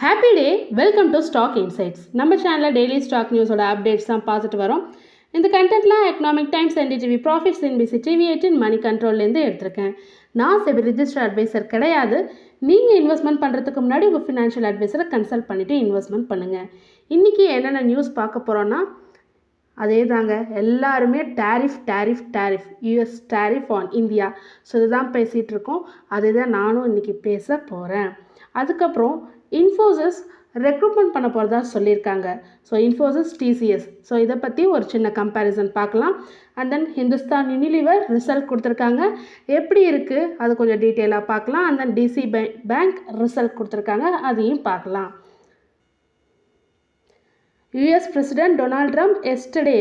Happy day! Welcome to stock insights. நம்ம சேனலில் daily stock நியூஸோட updates தான் பார்த்துட்டு வரோம். இந்த கண்டென்ட்லாம் Economic Times, NDTV Profits, NBC TV18 மணி கண்ட்ரோல்லேருந்து எடுத்திருக்கேன். நான் செபி ரிஜிஸ்டர் அட்வைசர் கிடையாது. நீங்கள் இன்வெஸ்ட்மெண்ட் பண்ணுறதுக்கு முன்னாடி உங்கள் ஃபினான்ஷியல் அட்வைசரை கன்சல்ட் பண்ணிவிட்டு இன்வெஸ்ட்மெண்ட் பண்ணுங்கள். இன்றைக்கி என்னென்ன நியூஸ் பார்க்க போகிறோன்னா, அதே தாங்க, எல்லாருமே tariff US tariff on India. So இதுதான் பேசிகிட்டு இருக்கோம். அதுதான் நானும் இன்றைக்கி பேச போகிறேன். அதுக்கப்புறம் இன்ஃபோசிஸ் ரெக்ரூட்மெண்ட் பண்ண போகிறதா சொல்லியிருக்காங்க. So Infosys TCS. ஸோ இதை பற்றி ஒரு சின்ன கம்பேரிசன் பார்க்கலாம். And then Hindustan Unilever result கொடுத்துருக்காங்க, எப்படி இருக்குது அது கொஞ்சம் டீட்டெயிலாக பார்க்கலாம். And then DC bank result கொடுத்துருக்காங்க, அதையும் பார்க்கலாம். US president Donald Trump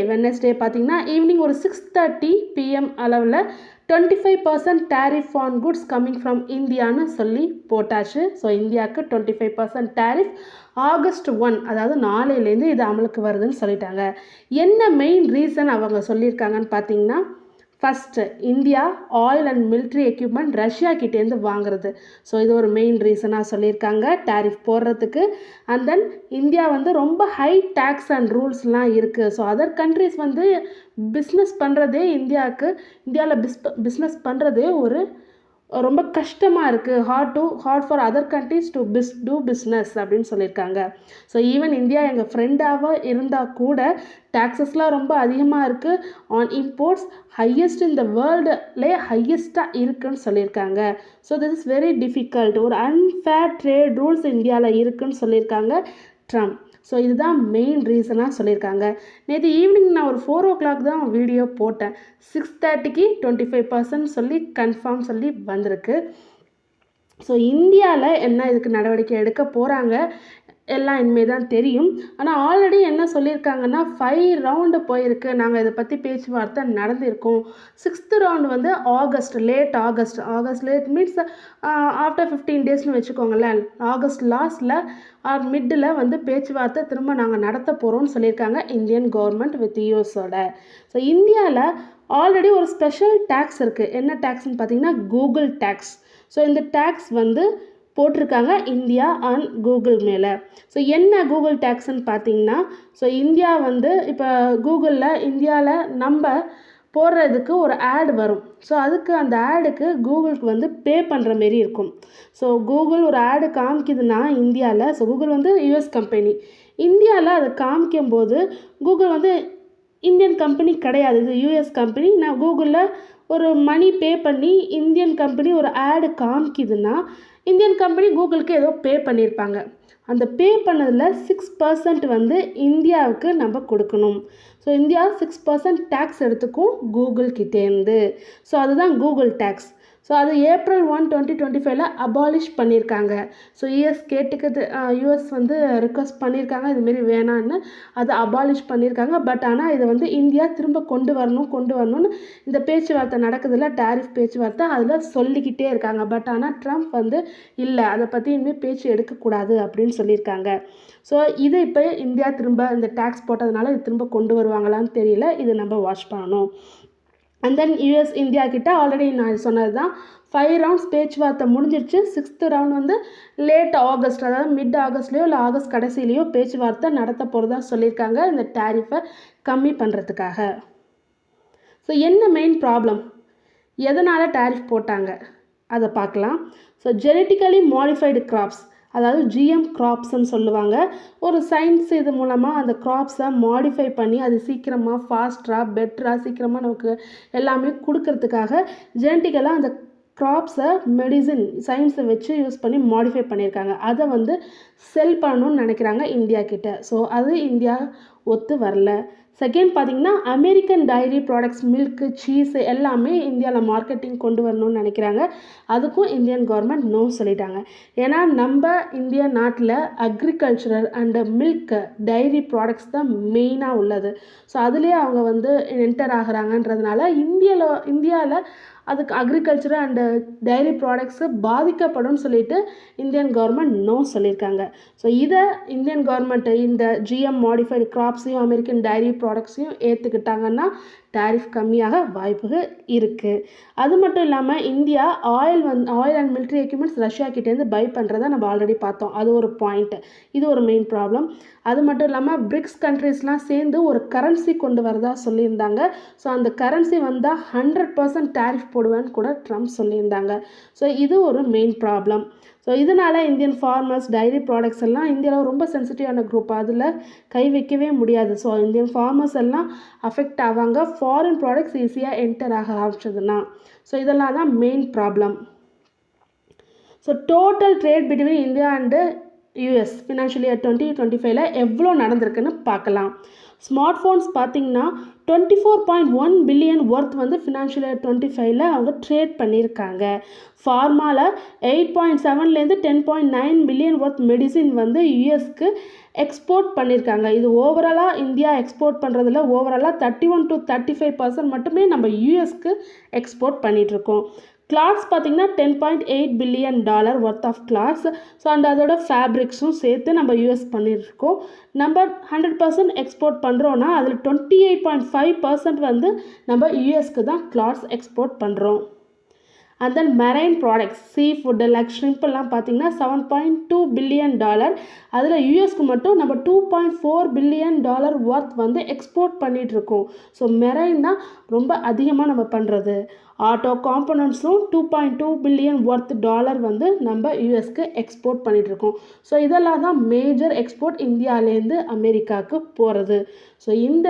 Wednesday பார்த்தீங்கன்னா ஈவினிங் ஒரு 6:30 PM அளவில் 25% tariff on goods coming from இந்தியான்னு சொல்லி போட்டாச்சு. ஸோ இந்தியாவுக்கு 25% டேரிஃப் August 1, அதாவது நாளையிலேருந்து இது அமலுக்கு வருதுன்னு சொல்லிட்டாங்க. என்ன மெயின் ரீசன் அவங்க சொல்லியிருக்காங்கன்னு பார்த்தீங்கன்னா, first India oil and military equipment Russia கிட்டேருந்து வாங்குறது. ஸோ இது ஒரு மெயின் ரீசனாக சொல்லியிருக்காங்க டேரிஃப் போடுறதுக்கு. அண்ட் தென் இந்தியா ரொம்ப ஹை டேக்ஸ் அண்ட் ரூல்ஸ்லாம் இருக்குது. ஸோ அதர் கண்ட்ரிஸ் பிஸ்னஸ் பண்ணுறதே இந்தியாவில் பிஸ்னஸ் பண்ணுறதே ரொம்ப கஷ்டமாக இருக்குது. Hard for other countries to do business அப்படின்னு சொல்லியிருக்காங்க. ஸோ ஈவன் இந்தியா எங்கள் ஃப்ரெண்டாக இருந்தால் கூட டேக்ஸஸ்லாம் ரொம்ப அதிகமாக இருக்குது. ஆன் இம்போர்ட்ஸ் ஹையஸ்ட் இந்த வேர்ல்டுலே ஹையஸ்ட்டாக இருக்குன்னு சொல்லியிருக்காங்க. So this is very difficult. ஒரு அன்ஃபேர் ட்ரேட் ரூல்ஸ் இந்தியாவில் இருக்குன்னு சொல்லியிருக்காங்க ட்ரம்ப். ஸோ இதுதான் மெயின் ரீசனாக சொல்லியிருக்காங்க. நேற்று ஈவினிங் நான் ஒரு 4 o'clock தான் வீடியோ போட்டேன். 6:30க்கு 25% சொல்லி கன்ஃபார்ம் சொல்லி வந்திருக்கு. ஸோ இந்தியாவில் என்ன இதுக்கு நடவடிக்கை எடுக்க போகிறாங்க எல்லாம் இனிமேல் தான் தெரியும். ஆனால் ஆல்ரெடி என்ன சொல்லியிருக்காங்கன்னா 5 ரவுண்டு போயிருக்கு, நாங்கள் இதை பற்றி பேச்சுவார்த்தை நடந்திருக்கோம். 6th round late August means after 15 டேஸ்னு வச்சுக்கோங்களேன். ஆகஸ்ட் லாஸ்ட்டில் ஆர் மிட்டில் பேச்சுவார்த்தை திரும்ப நாங்கள் நடத்த போகிறோம்னு சொல்லியிருக்காங்க இந்தியன் கவர்மெண்ட் வித் யூஎஸோட. ஸோ இந்தியாவில் ஆல்ரெடி ஒரு ஸ்பெஷல் டேக்ஸ் இருக்குது. என்ன டேக்ஸ்ன்னு பார்த்தீங்கன்னா கூகுள் டேக்ஸ். ஸோ இந்த டேக்ஸ் போட்டிருக்காங்க இந்தியா அண்ட் கூகுள் மேலே. ஸோ என்ன கூகுள் டேக்ஸ்ன்னு பார்த்தீங்கன்னா, ஸோ இந்தியா இப்போ கூகுளில் இந்தியாவில் நம்ம போடுறதுக்கு ஒரு ஆட் வரும். ஸோ அதுக்கு அந்த ஆடுக்கு கூகுளுக்கு பே பண்ணுற மாரி இருக்கும். ஸோ கூகுள் ஒரு ஆடு காமிக்குதுன்னா இந்தியாவில், ஸோ கூகுள் US கம்பெனி, இந்தியாவில் அதை காமிக்கும்போது கூகுள் இந்தியன் கம்பெனி கிடையாது, இது US கம்பெனி. நான் கூகுளில் ஒரு மணி பே பண்ணி இந்தியன் கம்பெனி ஒரு ஆடு காமிக்குதுன்னா இந்தியன் கம்பெனி கூகுளுக்கு ஏதோ பே பண்ணியிருப்பாங்க. அந்த பே பண்ணதில் 6% இந்தியாவுக்கு நம்ம கொடுக்கணும். ஸோ இந்தியா 6% டேக்ஸ் எடுத்துக்கும் கூகுள் கிட்டேருந்து. ஸோ அதுதான் கூகுள் டேக்ஸ். ஸோ அது April 1, 2025 அபாலிஷ் பண்ணியிருக்காங்க. ஸோ யூஎஸ் ரிக்வஸ்ட் பண்ணியிருக்காங்க இதுமாரி வேணான்னு, அதை அபாலிஷ் பண்ணியிருக்காங்க. பட் ஆனால் இதை இந்தியா திரும்ப கொண்டு வரணும்னு இந்த பேச்சுவார்த்தை நடக்குதுல்ல, டேரிஃப் பேச்சுவார்த்தை, அதில் சொல்லிக்கிட்டே இருக்காங்க. பட் ஆனால் ட்ரம்ப் இல்லை, அதை பற்றி இனிமேல் பேச்சு எடுக்கக்கூடாது அப்படின்னு சொல்லியிருக்காங்க. ஸோ இதை இப்போ இந்தியா திரும்ப இந்த டேக்ஸ் போட்டதுனால இது திரும்ப கொண்டு வருவாங்களான்னு தெரியல, இது நம்ம வாட்ச் பண்ணணும். அண்ட் தென் US இந்தியா கிட்ட ஆல்ரெடி நான் சொன்னது தான், 5 ரவுண்ட்ஸ் பேச்சுவார்த்தை முடிஞ்சிருச்சு. 6th ரவுண்ட் லேட் ஆகஸ்ட், அதாவது மிட் ஆகஸ்ட்லேயோ இல்லை ஆகஸ்ட் கடைசியிலையோ பேச்சுவார்த்தை நடத்த போகிறதா சொல்லியிருக்காங்க இந்த டேரிஃபை கம்மி பண்ணுறதுக்காக. ஸோ என்ன மெயின் ப்ராப்ளம், எதனால் டேரிஃப் போட்டாங்க அதை பார்க்கலாம். ஸோ ஜெனட்டிக்கலி மாடிஃபைடு கிராப்ஸ், அதாவது GM கிராப்ஸ்ன்னு சொல்லுவாங்க. ஒரு சயின்ஸ் இது மூலமாக அந்த கிராப்ஸை மாடிஃபை பண்ணி அது சீக்கிரமாக ஃபாஸ்ட்டாக பெட்டராக சீக்கிரமாக நமக்கு எல்லாமே கொடுக்கறதுக்காக ஜெனட்டிக்கலாக அந்த கிராப்ஸை மெடிசின் சயின்ஸை வச்சு யூஸ் பண்ணி மாடிஃபை பண்ணியிருக்காங்க. அதை செல் பண்ணணும்னு நினைக்கிறாங்க இந்தியா கிட்ட. ஸோ அது இந்தியா ஒத்து வரல. செகண்ட் பார்த்தீங்கன்னா, American dairy products, milk, cheese எல்லாமே இந்தியாவில் மார்க்கெட்டிங் கொண்டு வரணும்னு நினைக்கிறாங்க. அதுக்கும் இந்தியன் கவர்மெண்ட் நோ சொல்லிட்டாங்க. ஏன்னா நம்ம இந்திய நாட்டில் agricultural and milk diary products தான் மெயினாக உள்ளது. ஸோ அதுலேயே அவங்க என்டர் ஆகிறாங்கன்றதுனால இந்தியாவில் அதுக்கு அக்ரிகல்ச்சர் அண்டு டைரி ப்ராடக்ட்ஸு பாதிக்கப்படும் சொல்லிட்டு இந்தியன் கவர்மெண்ட் நோ சொல்லியிருக்காங்க. ஸோ இதை இந்தியன் கவர்மெண்ட்டு இந்த GM மாடிஃபைடு கிராப்ஸ் கிராப்ஸையும் அமெரிக்கன் டைரி ப்ராடக்ட்ஸையும் ஏற்றுக்கிட்டாங்கன்னா டேரிஃப் கம்மியாக வாய்ப்புகள் இருக்குது. அது மட்டும் இல்லாமல் India oil and military equipments Russia கிட்டேருந்து பை பண்ணுறதை நம்ம ஆல்ரெடி பார்த்தோம். அது ஒரு பாயிண்ட். இது ஒரு மெயின் ப்ராப்ளம். அது மட்டும் இல்லாமல் பிரிக்ஸ் கண்ட்ரீஸ்லாம் சேர்ந்து ஒரு கரன்சி கொண்டு வரதா சொல்லியிருந்தாங்க. ஸோ அந்த கரன்சி வந்தால் 100% டேரிஃப் போடுவேன்னு கூட ட்ரம்ப் சொல்லியிருந்தாங்க. ஸோ இது ஒரு மெயின் ப்ராப்ளம். ஸோ இதனால் இந்தியன் ஃபார்மர்ஸ் டைரி ப்ராடக்ட்ஸ் எல்லாம் இந்தியாவில் ரொம்ப சென்சிட்டிவான குரூப், அதில் கை வைக்கவே முடியாது. ஸோ இந்தியன் ஃபார்மர்ஸ் எல்லாம் அஃபெக்ட் ஆவாங்க ஃபாரின் ப்ராடக்ட்ஸ் ஈஸியாக என்டர் ஆக ஆரம்பிச்சதுன்னா. ஸோ இதெல்லாம் தான் main problem. So total trade between India and US financial year 2025 எவ்வளோ நடந்திருக்குன்னு பார்க்கலாம். ஸ்மார்ட் ஃபோன்ஸ் பார்த்திங்கன்னா 24.1 பில்லியன் ஒர்த் வந்து ஃபினான்ஷியல் இயர் 25 அவங்க ட்ரேட் பண்ணியிருக்காங்க. ஃபார்மாவில் 8.7லேருந்து 10.9 பில்லியன் ஒர்த் மெடிசின் வந்து யூஎஸ்க்கு எக்ஸ்போர்ட் பண்ணியிருக்காங்க. இது ஓவராலாக இந்தியா எக்ஸ்போர்ட் பண்ணுறதுல ஓவராலாக 31 to 35% மட்டுமே நம்ம யூஎஸ்க்கு எக்ஸ்போர்ட் பண்ணிகிட்ருக்கோம். கிளாத்ஸ் பார்த்திங்கன்னா $10.8 billion worth of clothes. So அதோட ஃபேப்ரிக்ஸும் சேர்த்து நம்ம யூஎஸ் பண்ணியிருக்கோம். நம்ம 100% எக்ஸ்போர்ட் பண்ணுறோன்னா அதில் 28.5% வந்து நம்ம யூஎஸ்க்கு தான் கிளாத்ஸ் எக்ஸ்போர்ட் பண்ணுறோம். And then marine products, seafood like ஷ்ரிம்ப்லாம் பார்த்திங்கன்னா $7.2 பில்லியன். அதில் யூஎஸ்க்கு மட்டும் நம்ம $2.4 பில்லியன் ஒர்த் வந்து எக்ஸ்போர்ட் பண்ணிகிட்ருக்கோம். ஸோ மெரைன் தான் ரொம்ப அதிகமாக நம்ம பண்ணுறது. ஆட்டோ காம்பனன்ட்ஸும் $2.2 பில்லியன் ஒர்த் வந்து நம்ம யூஎஸ்க்கு எக்ஸ்போர்ட் பண்ணிகிட்ருக்கோம். ஸோ இதெல்லாம் தான் மேஜர் எக்ஸ்போர்ட் இந்தியாவிலேருந்து அமெரிக்காவுக்கு போகிறது. ஸோ இந்த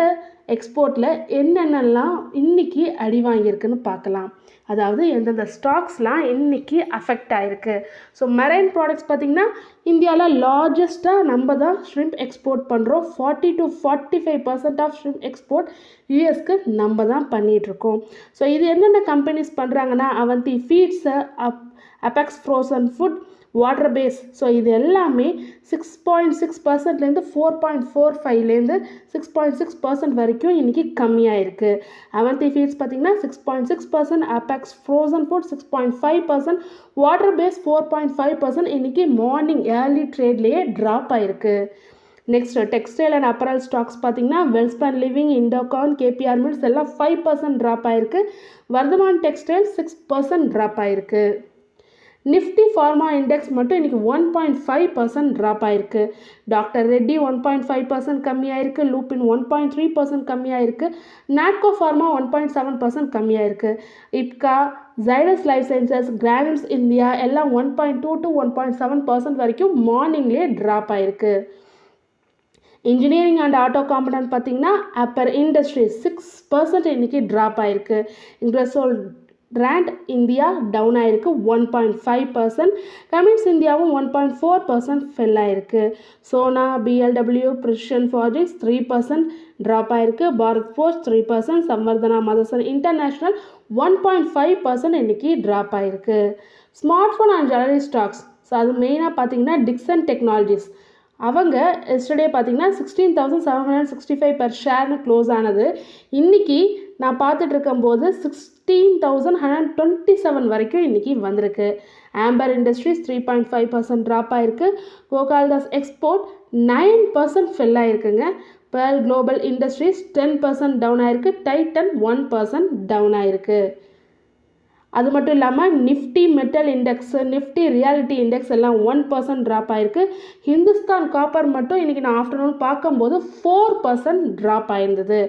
எக்ஸ்போர்ட்டில் என்னென்னலாம் இன்றைக்கி அடி வாங்கியிருக்குன்னு பார்க்கலாம். அதாவது எந்தெந்த ஸ்டாக்ஸ்லாம் இன்றைக்கி அஃபெக்ட் ஆகிருக்கு. ஸோ மெரைன் ப்ராடக்ட்ஸ் பார்த்திங்கன்னா இந்தியாவில் லார்ஜஸ்ட்டாக நம்ம தான் ஷ்ரிம்ப் எக்ஸ்போர்ட் பண்ணுறோம். 40 to 45% ஆஃப் ஷ்ரிம்ப் எக்ஸ்போர்ட் யூஎஸ்க்கு நம்ம தான் பண்ணிகிட்ருக்கோம். ஸோ இது என்னென்ன கம்பெனிஸ் பண்ணுறாங்கன்னா Avanti feeds, Apex frozen food, water base. So இது எல்லாமே 6.6%லேருந்து 4.45லேருந்து 6.6% வரைக்கும் இன்றைக்கி கம்மியாக இருக்குது. அவந்தி ஃபீட்ஸ் பார்த்திங்கன்னா 6.6%, Apex frozen Food 6.5%, Water Base 4.5% இன்றைக்கி மார்னிங் ஏர்லி ட்ரேட்லேயே ட்ராப் ஆகிருக்கு. Next textile and apparel stocks பார்த்திங்கன்னா வெல்ஸ்பன் லிவிங், இண்டோகான், கேபிஆர் மில்ஸ் எல்லாம் 5% ட்ராப் ஆகிருக்கு. வர்தமான் டெக்ஸ்டைல் 6% ட்ராப் ஆகிருக்கு. நிஃப்டி ஃபார்மா இண்டெக்ஸ் மட்டும் இன்றைக்கி 1.5% ட்ராப் ஆகிருக்கு. டாக்டர் ரெட்டி 1.5% கம்மியாயிருக்கு. லூப்பின் 1.3% கம்மியாயிருக்கு. நாட்கோ ஃபார்மா 1.7% கம்மியாயிருக்கு. Ipca, Zydus Life Sciences, Granules India எல்லாம் 1.2 to 1.7% வரைக்கும் மார்னிங்லேயே ட்ராப் ஆகிருக்கு. இன்ஜினியரிங் அண்ட் ஆட்டோ காம்பனன்ட் பார்த்திங்கன்னா அப்பர் இண்டஸ்ட்ரீஸ் 6% இன்றைக்கி ட்ராப் ஆகிருக்கு. இன்க்ரெசோல் பிராண்ட் இந்தியா டவுன் ஆகிருக்கு 1.5%. கமின்ஸ் இந்தியாவும் 1.4% ஃபெல் ஆகிருக்கு. சோனா, பிஎல்டபிள்யூ, பிரிஷன் ஃபார்ஜிங்ஸ் 3% ட்ராப் ஆகிருக்கு. பாரத் ஃபோர்ஸ் 3%, சம்வர்தனா மதர்சன் இன்டர்நேஷ்னல் 1.5% இன்றைக்கி ட்ராப் ஆகிருக்கு. Smart phone and jewellery stocks, so அது மெயினாக பார்த்திங்கன்னா டிக்சன் டெக்னாலஜிஸ் அவங்க எஸ்டர்டே பார்த்திங்கன்னா 16,765 per ஷேர்னு க்ளோஸ் ஆனது. இன்றைக்கி நான் பார்த்துட்டு இருக்கும்போது 16,127 வரைக்கும் இன்றைக்கி வந்திருக்கு. ஆம்பர் இண்டஸ்ட்ரீஸ் 3.5% ட்ராப் ஆகிருக்கு. கோகால்தாஸ் எக்ஸ்போர்ட் 9% ஃபெல் ஆகிருக்குங்க. பேர்ல் குளோபல் இண்டஸ்ட்ரீஸ் 10% டவுன் ஆகிருக்கு. டைட்டன் 1% டவுன் ஆகிருக்கு. அது மட்டும் இல்லாமல் Nifty metal index, Nifty realty index எல்லாம் 1% ட்ராப் ஆகிருக்கு. ஹிந்துஸ்தான் காப்பர் மட்டும் இன்றைக்கி நான் ஆஃப்டர்நூன் பார்க்கும்போது 4% ட்ராப் ஆகிருந்தது.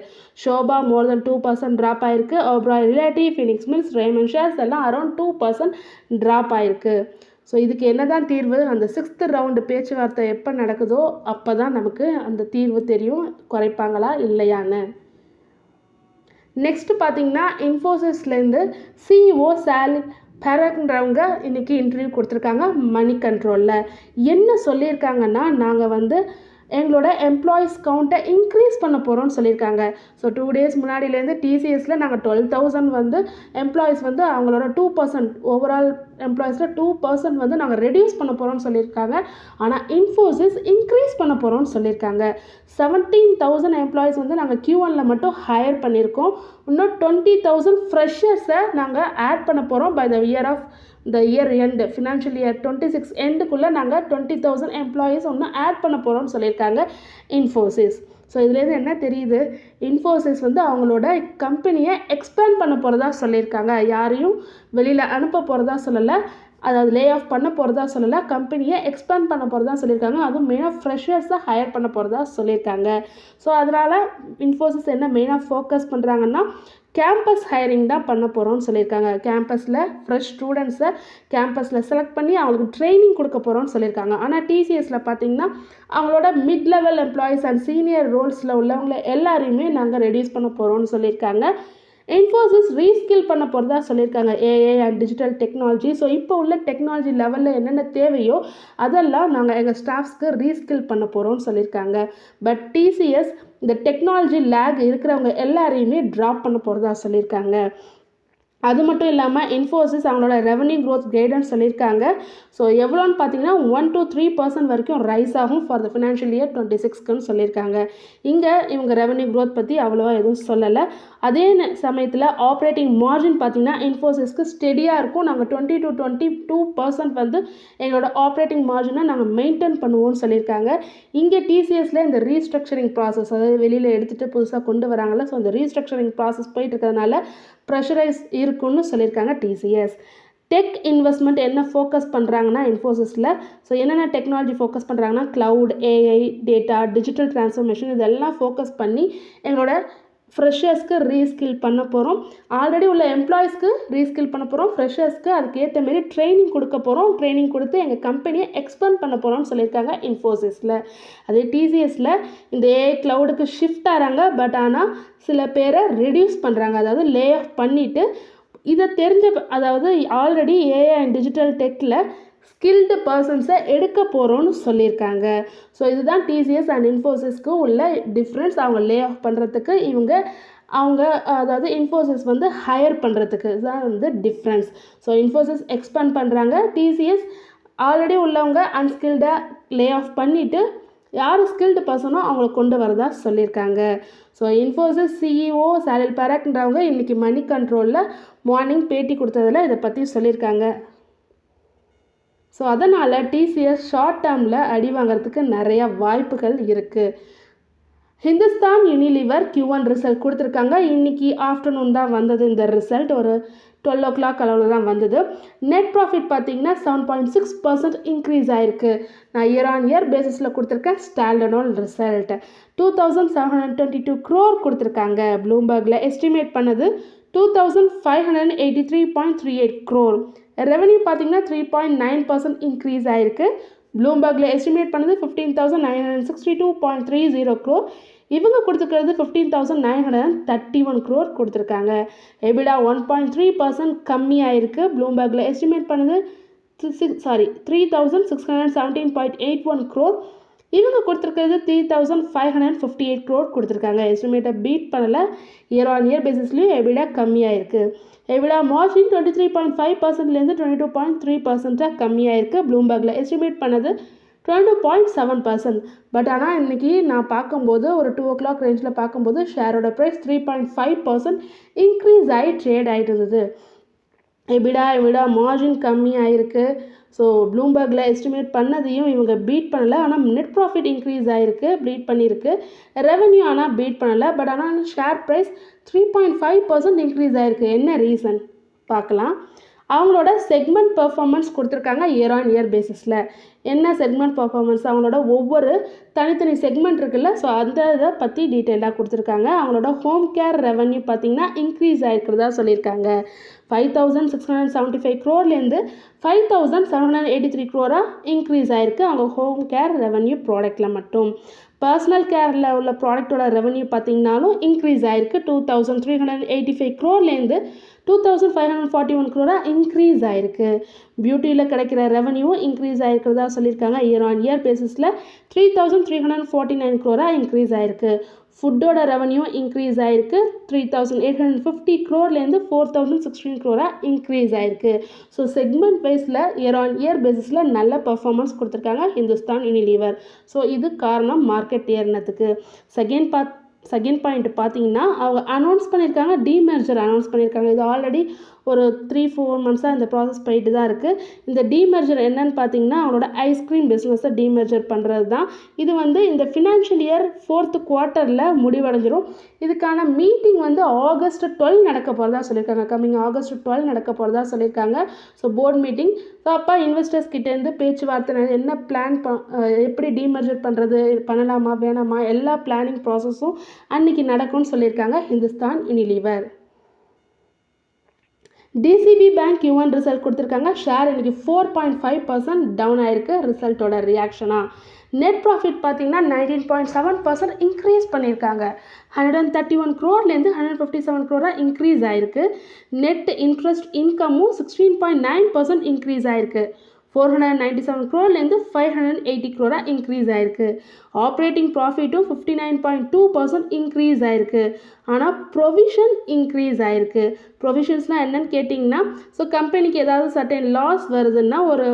ஷோபா மோர் தென் 2% ட்ராப் ஆகிருக்கு. Oberoi relative, Phoenix mills, ramen shares எல்லாம் அரௌண்ட் 2% ட்ராப் ஆகிருக்கு. ஸோ இதுக்கு என்ன தான் தீர்வு? அந்த 6th ரவுண்டு பேச்சுவார்த்தை எப்போ நடக்குதோ அப்போ தான் நமக்கு அந்த தீர்வு தெரியும், குறைப்பாங்களா இல்லையான்னு. நெக்ஸ்ட்டு பார்த்திங்கன்னா இன்ஃபோசிஸ்லேருந்து சிஇஓ சாலி பெரக்ன்றவங்க இன்றைக்கி இன்டர்வியூ கொடுத்துருக்காங்க மணி கண்ட்ரோலில். என்ன சொல்லியிருக்காங்கன்னா நாங்கள் வந்து எங்களோட எம்ப்ளாயீஸ் கவுண்ட்டை இன்க்ரீஸ் பண்ண போகிறோம்னு சொல்லியிருக்காங்க. ஸோ 2 days முன்னாடியிலேருந்து டிசிஎஸில் நாங்கள் 12,000 வந்து எம்ப்ளாயீஸ் வந்து அவங்களோட 2% ஓவரால் எம்ப்ளாயீஸில் 2% வந்து நாங்கள் ரெடியூஸ் பண்ண போகிறோம்னு சொல்லியிருக்காங்க. ஆனால் இன்ஃபோசிஸ் இன்க்ரீஸ் பண்ண போகிறோம்னு சொல்லியிருக்காங்க. 17,000 எம்ப்ளாயீஸ் வந்து நாங்கள் Q1 மட்டும் ஹையர் பண்ணியிருக்கோம். இன்னும் 20,000 ஃப்ரெஷர்ஸை நாங்கள் ஆட் பண்ண போகிறோம் by the year end, financial year 26 எண்டுக்குள்ளே நாங்கள் 20,000 எம்ப்ளாயீஸ் ஒன்று ஆட் பண்ண போகிறோம்னு சொல்லியிருக்காங்க இன்ஃபோசிஸ். ஸோ இதுலேருந்து என்ன தெரியுது, இன்ஃபோசிஸ் வந்து அவங்களோட கம்பெனியை எக்ஸ்பேண்ட் பண்ண போகிறதா சொல்லியிருக்காங்க. யாரையும் வெளியில் அனுப்ப போகிறதா சொல்லலை, அதாவது லே ஆஃப் பண்ண போகிறதா சொல்லலை, கம்பெனியை எக்ஸ்பேண்ட் பண்ண போகிறதா சொல்லியிருக்காங்க. அதுவும் மெயினாக ஃப்ரெஷர்ஸை ஹையர் பண்ண போகிறதா சொல்லியிருக்காங்க. ஸோ அதனால் இன்ஃபோசிஸ் என்ன மெயினாக ஃபோக்கஸ் பண்ணுறாங்கன்னா கேம்பஸ் ஹையரிங் தான் பண்ண போகிறோம்னு சொல்லியிருக்காங்க. கேம்பஸில் ஃப்ரெஷ் ஸ்டூடெண்ட்ஸை கேம்பஸில் செலக்ட் பண்ணி அவங்களுக்கு ட்ரைனிங் கொடுக்க போகிறோம்னு சொல்லியிருக்காங்க. ஆனால் டிசிஎஸில் பார்த்திங்கன்னா அவங்களோட mid level employees and senior ரோல்ஸில் உள்ளவங்கள எல்லாரையுமே நாங்கள் ரெடியூஸ் பண்ண போகிறோம்னு சொல்லியிருக்காங்க. இன்ஃபோசிஸ் ரீஸ்கில் பண்ண போகிறதா சொல்லியிருக்காங்க, AI and digital technology. So இப்போ உள்ள டெக்னாலஜி லெவலில் என்னென்ன தேவையோ அதெல்லாம் நாங்கள் எங்கள் ஸ்டாஃப்ஸ்க்கு ரீஸ்கில் பண்ண போகிறோம்னு சொல்லியிருக்காங்க. பட் டிசிஎஸ் இந்த டெக்னாலஜி லேக் இருக்கிறவங்க எல்லாரையுமே ட்ராப் பண்ண போகிறதா சொல்லியிருக்காங்க. அது மட்டும் இல்லாமல் இன்ஃபோசிஸ் அவங்களோட ரெவன்யூ க்ரோத் கைடன்ஸ் சொல்லியிருக்காங்க. ஸோ எவ்வளோன்னு பார்த்தீங்கன்னா 1 to 3% வரைக்கும் ரைஸ் ஆகும் ஃபார் த ஃபினான்ஷியல் இயர் 26க்குன்னு சொல்லியிருக்காங்க. இங்கே இவங்க ரெவன்யூ க்ரோத் பற்றி அவ்வளோவா எதுவும் சொல்லலை. அதே சமயத்தில் ஆப்ரேட்டிங் மார்ஜின் பார்த்திங்கன்னா இன்ஃபோசிஸ்க்கு ஸ்டெடியாக இருக்கும். நாங்கள் 20 to 22% வந்து எங்களோட ஆப்ரேட்டிங் மார்ஜினை நாங்கள் மெயின்டைன் பண்ணுவோம்னு சொல்லியிருக்காங்க. இங்கே டிசிஎஸில் இந்த ரீஸ்ட்ரக்சரிங் ப்ராசஸ், அதாவது வெளியில் எடுத்துகிட்டு புதுசாக கொண்டு வராங்கல்ல, ஸோ இந்த ரீஸ்ட்ரக்சரிங் ப்ராசஸ் போயிட்டு இருக்கிறதுனால ப்ரெஷரைஸ் இருக்குன்னு சொல்லியிருக்காங்க டிசிஎஸ். டெக் இன்வெஸ்ட்மெண்ட் என்ன ஃபோக்கஸ் பண்ணுறாங்கன்னா இன்ஃபோசிஸில், ஸோ என்னென்ன டெக்னாலஜி ஃபோக்கஸ் பண்ணுறாங்கன்னா cloud, AI, data, digital transformation இதெல்லாம் ஃபோக்கஸ் பண்ணி எங்களோட ஃப்ரெஷர்ஸ்க்கு ரீஸ்கில் பண்ண போகிறோம். ஆல்ரெடி உள்ள எம்ப்ளாயீஸ்க்கு ரீஸ்கில் பண்ண போகிறோம். ஃப்ரெஷர்ஸ்க்கு அதுக்கேற்ற மாரி ட்ரைனிங் கொடுக்க போகிறோம். ட்ரைனிங் கொடுத்து எங்கள் கம்பெனியை எக்ஸ்பேண்ட் பண்ண போகிறோம்னு சொல்லியிருக்காங்க இன்ஃபோசிஸில். அதே டிசிஎஸில் இந்த ஏஐ க்ளவுடுக்கு ஷிஃப்ட் ஆகிறாங்க. பட் ஆனால் சில பேரை ரெடியூஸ் பண்ணுறாங்க, அதாவது லே ஆஃப் பண்ணிவிட்டு இதை தெரிஞ்ச, அதாவது ஆல்ரெடி ஏஐ அண்ட் டிஜிட்டல் டெக்கில் ஸ்கில்டு பர்சன்ஸை எடுக்க போகிறோன்னு சொல்லியிருக்காங்க. ஸோ இதுதான் டிசிஎஸ் அண்ட் இன்ஃபோசிஸ்க்கு உள்ள டிஃப்ரென்ஸ். அவங்க லே ஆஃப் பண்ணுறதுக்கு அவங்க அதாவது இன்ஃபோசிஸ் வந்து ஹையர் பண்ணுறதுக்கு தான் வந்து டிஃப்ரென்ஸ். ஸோ இன்ஃபோசிஸ் எக்ஸ்பேண்ட் பண்ணுறாங்க, டிசிஎஸ் ஆல்ரெடி உள்ளவங்க அன்ஸ்கில்டை லே ஆஃப் பண்ணிவிட்டு யார் ஸ்கில்டு பர்சனோ அவங்கள கொண்டு வரதா சொல்லியிருக்காங்க. ஸோ இன்ஃபோசிஸ் சிஇஓ சாலில் பராக்ன்றவங்க இன்றைக்கி மணி கண்ட்ரோலில் மார்னிங் பேட்டி கொடுத்ததில் இதை பற்றி சொல்லியிருக்காங்க. ஸோ அதனால் டிசிஎஸ் ஷார்ட் டேர்மில் அடி வாங்கிறதுக்கு நிறையா வாய்ப்புகள் இருக்குது. ஹிந்துஸ்தான் யூனிலிவர் Q1 ரிசல்ட் கொடுத்துருக்காங்க. இன்றைக்கி ஆஃப்டர்நூன் தான் வந்தது இந்த ரிசல்ட், ஒரு 12 o'clock அளவில் தான் வந்தது. நெட் ப்ராஃபிட் பார்த்திங்கன்னா 7.6% இன்க்ரீஸ் ஆகிருக்கு. நான் இயர் ஆன் இயர் பேசிஸில் கொடுத்துருக்கேன். ஸ்டாண்டர்ட் ரிசல்ட் 2722 crore கொடுத்துருக்காங்க. ப்ளூம்பர்கில் எஸ்டிமேட் பண்ணது 2583.38 crore. ரெவன்யூ பார்த்திங்கன்னா 3.9% இன்க்ரீஸ் ஆகிருக்கு. ப்ளூம்பர்கில் எஸ்டிமேட் பண்ணது 15,962.30 crore. இவங்க கொடுத்துக்கிறது 15,931 crore கொடுத்துருக்காங்க. எபிடா 1.3% கம்மியாயிருக்கு. ப்ளூம்பர்கில் எஸ்டிமேட் பண்ணது 3,617.81 crore. இவங்க கொடுத்துருக்கிறது 3,558 crore கொடுத்துருக்காங்க. எஸ்டிமேட்டை பீட் பண்ணலை. இயர் ஆன் இயர் பேசிஸ்லேயும் எபிடா கம்மியாயிருக்கு. எபிடா மார்ஜின் 23.5%லேருந்து 22.3% கம்மியாயிருக்கு. ப்ளூம்பர்கில் எஸ்டிமேட் பண்ணது 22.7%. பட் ஆனால் இன்றைக்கி நான் பார்க்கும்போது ஒரு 2 o'clock ரேஞ்சில் பார்க்கும்போது ஷேரோட ப்ரைஸ் 3.5% இன்க்ரீஸ் ஆகி ட்ரேட் ஆகிட்டு இருந்தது. எபிடா மார்ஜின் கம்மியாயிருக்கு. ஸோ ப்ளூம்பர்கில் எஸ்டிமேட் பண்ணதையும் இவங்க பீட் பண்ணலை. ஆனால் நெட் ப்ராஃபிட் இன்க்ரீஸ் ஆகிருக்கு, பீட் பண்ணியிருக்கு. ரெவன்யூ ஆனால் பீட் பண்ணலை. பட் ஆனால் ஷேர் ப்ரைஸ் 3.5% இன்க்ரீஸ் ஆகிருக்கு. என்ன ரீசன் பார்க்கலாம். அவங்களோட செக்மெண்ட் பெர்ஃபார்மன்ஸ் கொடுத்துருக்காங்க இயர் ஆன் இயர் பேசிஸில். என்ன செக்மெண்ட் பெர்ஃபார்மன்ஸ், அவங்களோட ஒவ்வொரு தனித்தனி செக்மெண்ட் இருக்குல்ல, ஸோ அந்த இதை பற்றி டீட்டெயிலாக கொடுத்துருக்காங்க. அவங்களோட ஹோம் கேர் ரெவன்யூ பார்த்திங்கன்னா இன்க்ரீஸ் ஆகிருக்கிறதா சொல்லியிருக்காங்க. 5,675 crore லேருந்து 5,783 crore இன்க்ரீஸ் ஆகிருக்கு அவங்க ஹோம் கேர் ரெவன்யூ ப்ராடக்டில் மட்டும். பர்சனல் கேரில் உள்ள ப்ராடக்டோட ரெவன்யூ பார்த்திங்கனாலும் இன்க்ரீஸ் ஆகிருக்கு. 2,385 crore 2,541 crore இன்க்ரீஸ் ஆகிருக்கு. பியூட்டியில் கிடைக்கிற ரெவன்யூவும் இன்க்ரீஸ் ஆகிருக்கிறதா சொல்லியிருக்காங்க. இயர் ஆன் இயர் பேசிஸில் 3,349 crore இன்க்ரீஸ் ஆகிருக்கு. ஃபுட்டோட ரெவன்யூ இன்க்ரீஸ் ஆகிருக்கு. 3,850 crore 4,016 crore இன்க்ரீஸ் ஆகிருக்கு. ஸோ செக்மெண்ட் வைஸில் இயர் ஆன் இயர் பேசிஸில் நல்ல பர்ஃபார்மன்ஸ் கொடுத்துருக்காங்க ஹிந்துஸ்தான் யூனிலிவர். ஸோ இது காரணம் மார்க்கெட் ஏறினதுக்கு. செகண்ட் பாயிண்ட் பார்த்தீங்கன்னா அவங்க அனௌன்ஸ் பண்ணியிருக்காங்க, டீமெர்ஜர் அனௌன்ஸ் பண்ணியிருக்காங்க. இது ஆல்ரெடி ஒரு 3-4 மந்த்ஸாக இந்த ப்ராசஸ் போயிட்டு தான் இருக்குது. இந்த டீமர்ஜர் என்னன்னு பார்த்தீங்கன்னா அவங்களோட ஐஸ்கிரீம் பிஸ்னஸை டீமர்ஜர் பண்ணுறது தான். இது வந்து இந்த ஃபினான்ஷியல் இயர் 4th குவார்ட்டரில் முடிவடைஞ்சிரும். இதுக்கான மீட்டிங் வந்து August 12 நடக்க போகிறதா சொல்லியிருக்காங்க. கம்மிங் August 12 நடக்க போகிறதா சொல்லியிருக்காங்க. So board meeting. ஸோ அப்போ இன்வெஸ்டர்ஸ் கிட்டேருந்து பேச்சுவார்த்தை என்ன பிளான் எப்படி டீமர்ஜர் பண்ணுறது, பண்ணலாமா வேணாமா, எல்லா பிளானிங் ப்ராசஸும் அன்றைக்கி நடக்கும்னு சொல்லியிருக்காங்க Hindustan Unilever. DCB bank Q1 result கொடுத்துருக்காங்க. ஷேர் இன்றைக்கி 4.5% டவுன் ஆயிருக்கு ரிசல்ட்டோட ரியாக்ஷனாக. நெட் ப்ராஃபிட் பார்த்தீங்கன்னா 19.7% இன்க்ரீஸ் பண்ணியிருக்காங்க. 131 crore-லேருந்து 157 crore இன்க்ரீஸ் ஆயிருக்கு. நெட் இன்ட்ரெஸ்ட் இன்கமும் 16.9% இன்க்ரீஸ் ஆயிருக்கு. 497 crore-லேருந்து 580 crore இன்க்ரீஸ் ஆயிருக்கு. ஆப்ரேட்டிங் ப்ராஃபிட்டும் 59.2% இன்க்ரீஸ் ஆயிருக்கு. ஆனால் ப்ரொவிஷன் இன்க்ரீஸ் ஆயிருக்கு. ப்ரொவிஷன்ஸ்னால் என்னன்னு கேட்டிங்கன்னா, ஸோ கம்பெனிக்கு ஏதாவது சர்டன் லாஸ் வருதுன்னா ஒரு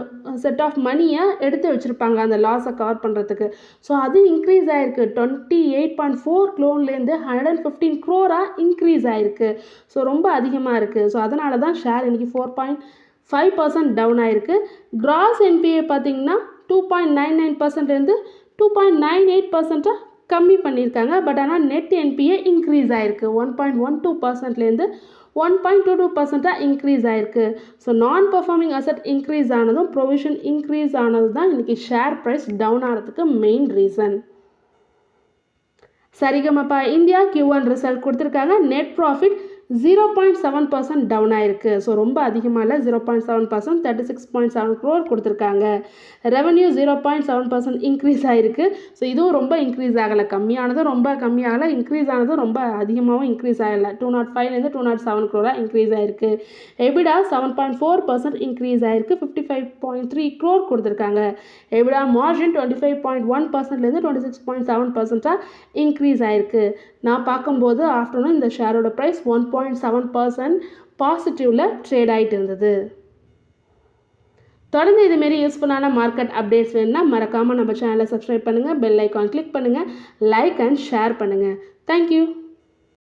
செட் ஆஃப் மணியை எடுத்து வச்சுருப்பாங்க அந்த லாஸை கவர் பண்ணுறதுக்கு. ஸோ அது இன்க்ரீஸ் ஆயிருக்கு. 28.4 crore-லேருந்து 115 crore இன்க்ரீஸ் ஆயிருக்கு. ஸோ ரொம்ப அதிகமாக இருக்குது. ஸோ அதனால தான் ஷேர் இன்றைக்கி 4.5% டவுன் ஆயிருக்கு. கிராஸ் என்பிஏ பார்த்தீங்கன்னா 2.99%லேருந்து 2.98% கம்மி பண்ணியிருக்காங்க. பட் ஆனால் நெட் என்பிஏ இன்க்ரீஸ் ஆயிருக்கு. 1.12%லேருந்து 1.22% இன்க்ரீஸ் ஆயிருக்கு. So non performing asset increase ஆனதும் ப்ரொவிஷன் இன்க்ரீஸ் ஆனது தான் இன்றைக்கி ஷேர் ப்ரைஸ் டவுன் ஆகிறதுக்கு main reason. Saregama India Q1 result கொடுத்துருக்காங்க. நெட் ப்ராஃபிட் 0.7% டவுன் ஆயிருக்கு. ஸோ ரொம்ப அதிகமாக இல்லை, 0.7%, 36.7 crore கொடுத்துருக்காங்க. ரெவன்யூ 0.7% இன்க்ரீஸ் ஆகிருக்கு. ஸோ இதுவும் ரொம்ப இன்க்ரீஸ் ஆகலை, கம்மியானதும் ரொம்ப கம்மியாகலை, இன்க்ரீஸ் ஆனதும் ரொம்ப அதிகமாகவும் இன்க்ரீஸ் ஆகலை. 205லேருந்து 207 crore இன்க்ரீஸ் ஆகிருக்கு. எபிடா 7.4% இன்க்ரீஸ் ஆகிருக்கு. 55.3 crore கொடுத்துருக்காங்க. எபிடா மார்ஜின் 25.1%லேருந்து 26.7% இன்க்ரீஸ் ஆகிருக்கு. நான் பார்க்கும்போது ஆஃப்டர்நூன் இந்த ஷேரோட ப்ரைஸ் 1.7% பாசிட்டிவில் ட்ரேட் ஆகிட்டு இருந்தது. தொடர்ந்து இதுமாரி யூஸ்ஃபுல்லான மார்க்கெட் அப்டேட்ஸ் வேணுன்னா மறக்காமல் நம்ம சேனலை சப்ஸ்கிரைப் பண்ணுங்கள், பெல் ஐக்கான் கிளிக் பண்ணுங்கள், லைக் அண்ட் ஷேர் பண்ணுங்கள். தேங்க்யூ.